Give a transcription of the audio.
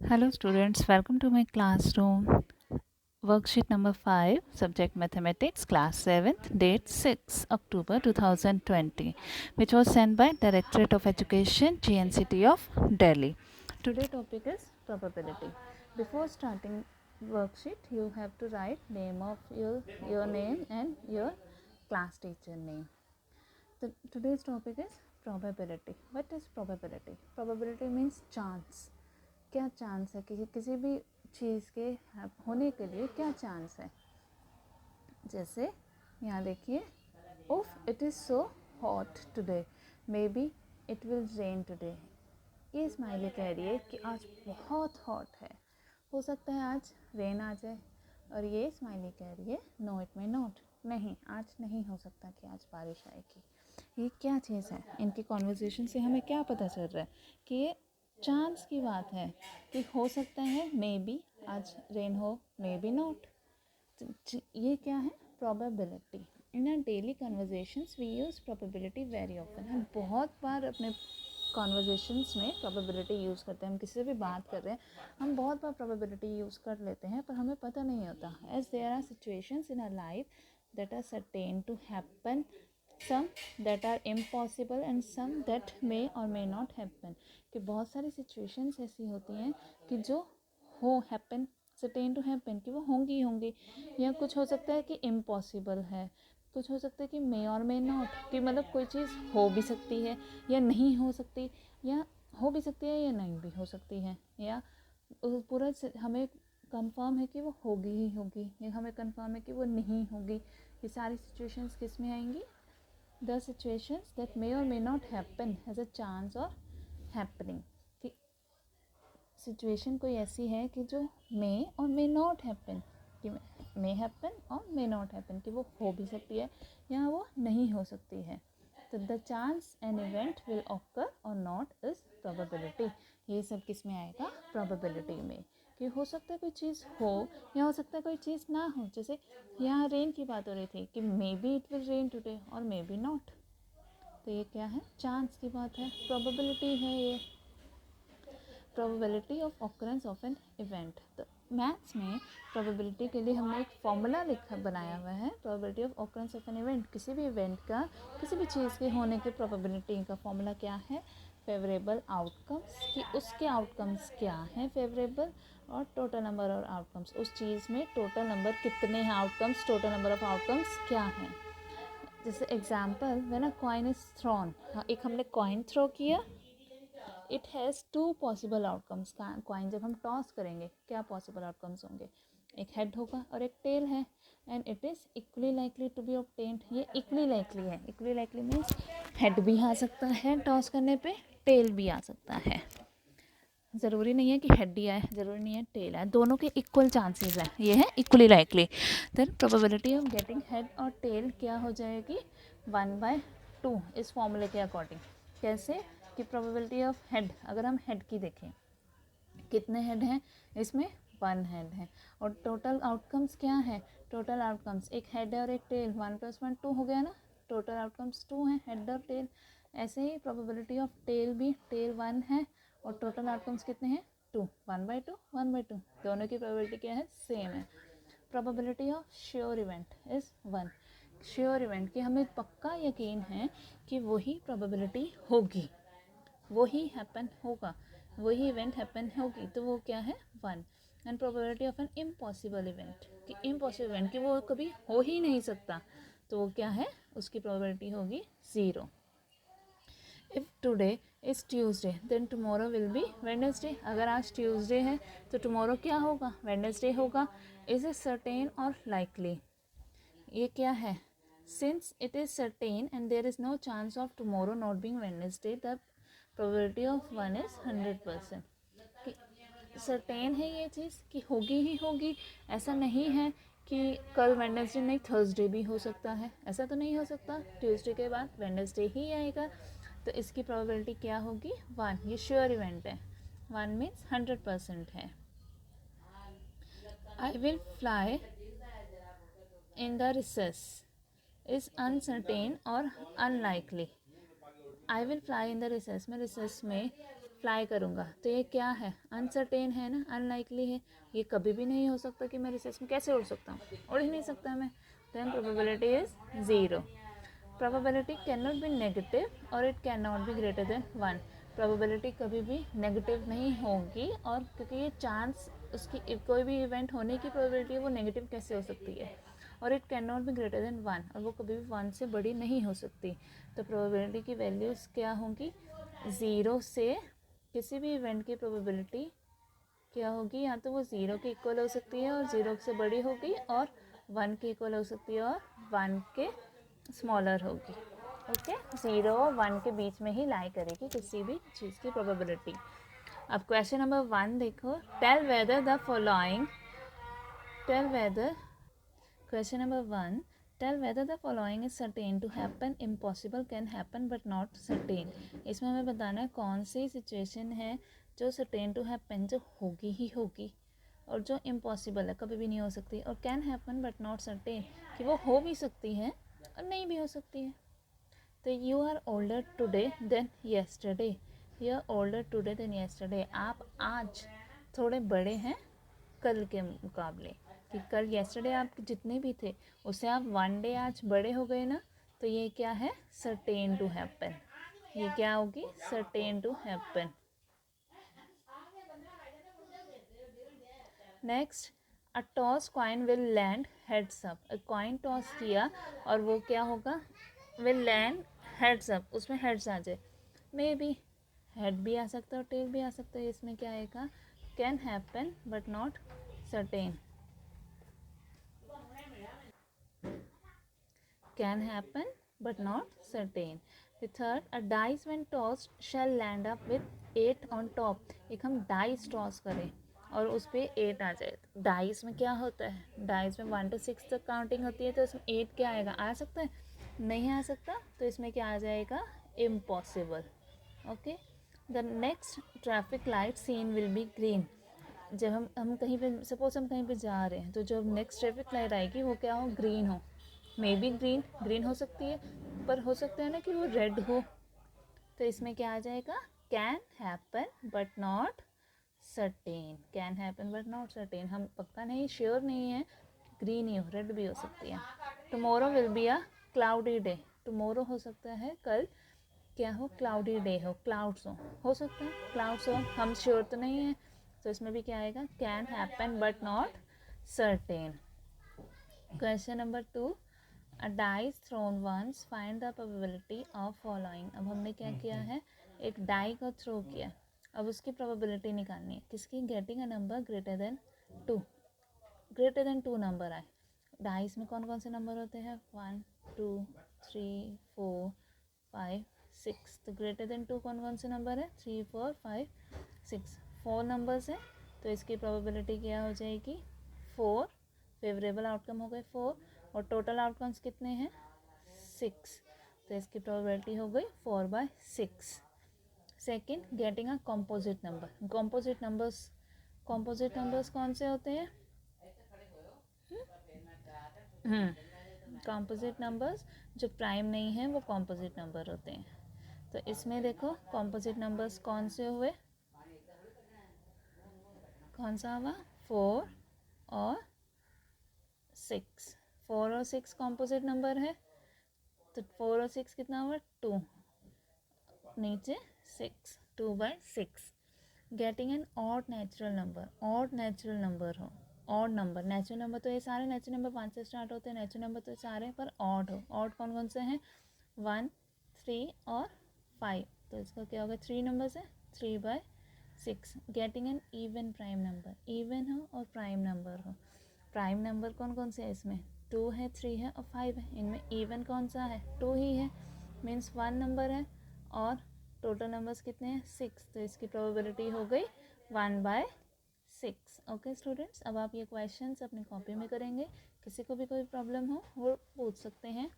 Hello students, welcome to my classroom. Worksheet number 5, subject mathematics, class 7th, date 6 October 2020, which was sent by Directorate of Education, GNCT of Delhi. Today topic is probability. Before starting worksheet, you have to write name of your name and your class teacher name. Today's topic is probability. What is probability? Probability means chance. क्या chance है कि किसी भी चीज़ के होने के लिए क्या चांस है। जैसे यहाँ देखिए, उफ it is so hot today, may be it will rain today. ये स्माइली कह रही है कि आज बहुत हॉट है, हो सकता है आज रेन आ जाए। और ये स्माइली कह रही है नो इट मे नॉट, नहीं आज नहीं हो सकता कि आज बारिश आएगी। ये क्या चीज़ है? इनकी कॉन्वर्जेसन से हमें क्या पता चल रहा है कि ये चांस की बात है कि हो सकता है मे बी आज रेन हो, मे बी नॉट। ये क्या है? Probability. In our daily conversations we use probability very often. हम बहुत बार अपने कॉन्वर्जेशंस में प्रोबेबिलिटी यूज़ करते हैं। हम किसी से भी बात कर रहे हैं, हम बहुत बार प्रोबेबिलिटी यूज़ कर लेते हैं, पर हमें पता नहीं होता। As there are situations in our life that are certain to happen, some that are impossible and some that may or may not happen। कि बहुत सारी situations ऐसी होती हैं कि जो हो happen, certain to happen, कि वो होंगी होंगी, या कुछ हो सकता है कि impossible है, कुछ हो सकता है कि may और may not, कि मतलब कोई चीज़ हो भी सकती है या नहीं हो सकती, या हो भी सकती है या नहीं भी हो सकती है, या पूरा हमें कंफर्म है कि वो होगी ही होगी, या हमें कंफर्म है कि वो नहीं होगी। ये सारी सिचुएशंस किस में आएंगी? The situations that may or may not happen has a chance of happening। कि सिचुएशन कोई ऐसी है कि जो मे और मे नॉट हैपन, कि मे हैपन और मे नॉट हैपन, कि वो हो भी सकती है या वो नहीं हो सकती है। तो the chance an event will occur और नॉट इज प्रोबेबिलिटी। ये सब किस में आएगा? प्रोबेबिलिटी में। कि हो सकता है कोई चीज़ हो या हो सकता है कोई चीज़ ना हो। जैसे यहाँ रेन की बात हो रही थी कि may be it will rain today और मे बी नॉट। तो ये क्या है? चांस की बात है, प्रोबेबिलिटी है ये। Probability of occurrence of an event. तो मैथ्स में प्रोबेबिलिटी के लिए हमने एक फॉर्मूला बनाया हुआ है। Probability of occurrence of an event, किसी भी इवेंट का, किसी भी चीज़ के होने के प्रोबेबिलिटी का फॉर्मूला क्या है? फेवरेबल आउटकम्स, कि उसके आउटकम्स क्या हैं फेवरेबल, और टोटल नंबर और आउटकम्स, उस चीज़ में टोटल नंबर कितने हैं outcomes, total number of outcomes क्या हैं। जैसे example, when a coin is thrown, एक हमने कॉइन थ्रो किया, it has two possible outcomes. Coin जब हम टॉस करेंगे क्या पॉसिबल आउटकम्स होंगे? एक हेड होगा और एक टेल है, and it is equally likely to be obtained. ये इक्वली लाइकली है। इक्वली लाइकली मीन्स हेड भी आ सकता है टॉस करने पे, टेल भी आ सकता है। ज़रूरी नहीं है कि हेड ही आए, ज़रूरी नहीं है टेल आए, दोनों के इक्वल चांसेस हैं। ये है equally likely. Then probability of getting head और टेल क्या हो जाएगी? 1/2 इस फॉर्मूले के अकॉर्डिंग। कैसे? कि प्रोबेबिलिटी ऑफ हेड, अगर हम हेड की देखें, कितने हेड हैं इसमें? 1 हेड है। और टोटल आउटकम्स क्या है? टोटल आउटकम्स एक हेड है और एक टेल, 1 + 1 2 हो गया ना। टोटल आउटकम्स 2 हैं, हेड और टेल। ऐसे ही प्रोबेबिलिटी ऑफ टेल भी, टेल 1 है और टोटल आउटकम्स कितने हैं? 2, 1/2 1/2, दोनों की प्रोबेबिलिटी क्या है? सेम है। Probability of sure event is 1। Sure event की हमें पक्का यकीन है कि वही प्रोबेबिलिटी होगी, वही हैपन होगा, वही इवेंट हैपन होगी, तो वो क्या है? 1। And probability of an impossible event, कि इम्पॉसिबल इवेंट कि वो कभी हो ही नहीं सकता, तो वो क्या है? उसकी प्रोबेबिलिटी होगी 0। If today is Tuesday then tomorrow will be Wednesday. अगर आज ट्यूसडे है तो टुमारो क्या होगा? वेडनेसडे होगा। इज़ इट सर्टेन और लाइकली? ये क्या है? Since it is certain and there is no chance of tomorrow not being Wednesday, the probability of 1 is 100%। कि सर्टेन है ये चीज़ कि होगी ही होगी। ऐसा नहीं है कि कल वेडनेसडे नहीं थर्सडे भी हो सकता है, ऐसा तो नहीं हो सकता। ट्यूसडे के बाद वेडनेसडे ही आएगा, तो इसकी प्रोबेबिलिटी क्या होगी? 1। ये श्योर इवेंट है। 1 मीन्स 100% है। I will fly in the recess is uncertain और unlikely. I will fly in the recess में, रिसेस में मल्टीप्लाई करूँगा तो ये क्या है, अनसर्टेन है ना, अनलाइकली है, ये कभी भी नहीं हो सकता कि मैं रिसेस में कैसे उड़ सकता हूँ, उड़ ही नहीं सकता मैं, then probability is 0. Probability can not be negative और it can not be greater than 1. Probability कभी भी नेगेटिव नहीं होगी, और क्योंकि ये चांस उसकी कोई भी इवेंट होने की प्रोबेबिलिटी है वो नेगेटिव कैसे हो सकती है, और it can not be greater than 1, और वो कभी भी 1 से बड़ी नहीं हो सकती. तो प्रोबेबिलिटी की वैल्यूज़ क्या होंगी, 0 से किसी भी इवेंट की प्रोबेबिलिटी क्या होगी, या तो वो 0 के इक्वल हो सकती है और 0 से बड़ी होगी, और 1 के इक्वल हो सकती है और 1 के स्मॉलर होगी. ओके, 0 और 1 के बीच में ही लाई करेगी किसी भी चीज़ की प्रोबेबिलिटी. अब क्वेश्चन नंबर 1 देखो, tell whether the following, question number 1, tell whether the following is certain to happen, impossible can happen but not certain. इसमें हमें बताना है कौन सी सिचुएशन है जो certain to happen, जो होगी ही होगी, और जो impossible है, कभी भी नहीं हो सकती, और can happen but not certain, कि वो हो भी सकती है और नहीं भी हो सकती है. तो you are older today than yesterday. You are older today than yesterday. आप आज थोड़े बड़े हैं कल के मुकाबले, कि कल येस्टरडे आप जितने भी थे उससे आप 1 डे आज बड़े हो गए ना, तो ये क्या है, सर्टेन टू हैपन. ये क्या होगी, certain to happen. Next, a toss coin will land heads up. Coin toss किया और वो क्या होगा, विल लैंड हेड्स अप, उसमें हेड्स आ जाए. मे बी हेड भी आ सकता है और टेल भी आ सकता है. इसमें क्या आएगा, can happen but not certain. Can happen but not certain. The third, a dice when tossed shall land up with 8 on top. एक हम डाइस टॉस करें और उस पर 8 आ जाए. डाइस में क्या होता है, डाइस में 1 to 6 तक काउंटिंग होती है, तो इसमें 8 क्या आएगा, आ सकता है, नहीं आ सकता, तो इसमें क्या आ जाएगा, impossible. Okay, the next traffic light seen will be green. जब हम कहीं पे, सपोज हम कहीं पे जा रहे हैं, तो जो नेक्स्ट ट्रैफिक लाइट आएगी वो क्या हो, ग्रीन हो. मे बी ग्रीन हो सकती है, पर हो सकता है ना कि वो रेड हो. तो इसमें क्या आ जाएगा, can happen but not certain. Can happen but not certain, हम पक्का नहीं, श्योर नहीं है, ग्रीन ही हो, रेड भी हो सकती है. Tomorrow will be a cloudy day. Tomorrow हो सकता है कल क्या हो, क्लाउडी डे हो, क्लाउड्स हो सकता है क्लाउड्स हो, हम श्योर तो नहीं है. तो इसमें भी क्या आएगा, can happen but not certain. Question number 2, a dice thrown once find the probability of following. अब हमने क्या किया है, एक डाई को थ्रो किया, अब उसकी प्रोबेबिलिटी निकालनी है किसकी, getting a number greater than 2. Greater than 2 number आए. डाइस में कौन कौन से नंबर होते हैं, 1 2 3 4 5 6. तो ग्रेटर देन 2 कौन कौन से नंबर है, 3 4 5 6, 4 नंबर्स है. तो इसकी प्रोबेबिलिटी क्या हो जाएगी, 4. फेवरेबल आउटकम हो गए 4, और टोटल आउटकम्स कितने हैं, 6. तो इसकी प्रोबेबिलिटी हो गई 4/6. Second, getting a composite number. Composite numbers कौन से होते हैं, कंपोजिट नंबर्स जो प्राइम नहीं है वो कंपोजिट नंबर होते हैं. तो इसमें देखो कंपोजिट नंबर्स कौन से हुए, कौन सा हुआ, 4 और 6. 4 और 6 कंपोजिट नंबर है, तो 4 और 6 कितना हुआ, 2, नीचे 6, 2/6. Getting an odd natural number. Odd natural number हो, ऑड नंबर, नेचुरल नंबर तो ये सारे नेचुरल नंबर 5 से स्टार्ट होते हैं, नेचुरल नंबर तो सारे, पर ऑड हो. ऑड कौन कौन से हैं, 1 3 और 5. तो इसका क्या होगा, 3 नंबर्स है, 3/6. Getting an even prime number. Even हो और प्राइम नंबर हो. प्राइम नंबर कौन कौन से है इसमें, 2 है, 3 है और 5 है. इनमें इवन कौन सा है, 2 ही है, मीन्स 1 नंबर है, और टोटल नंबर्स कितने हैं, 6. तो इसकी प्रोबेबिलिटी हो गई 1/6. ओके स्टूडेंट्स, अब आप ये क्वेश्चंस अपनी कॉपी में करेंगे. किसी को भी कोई प्रॉब्लम हो वो पूछ सकते हैं.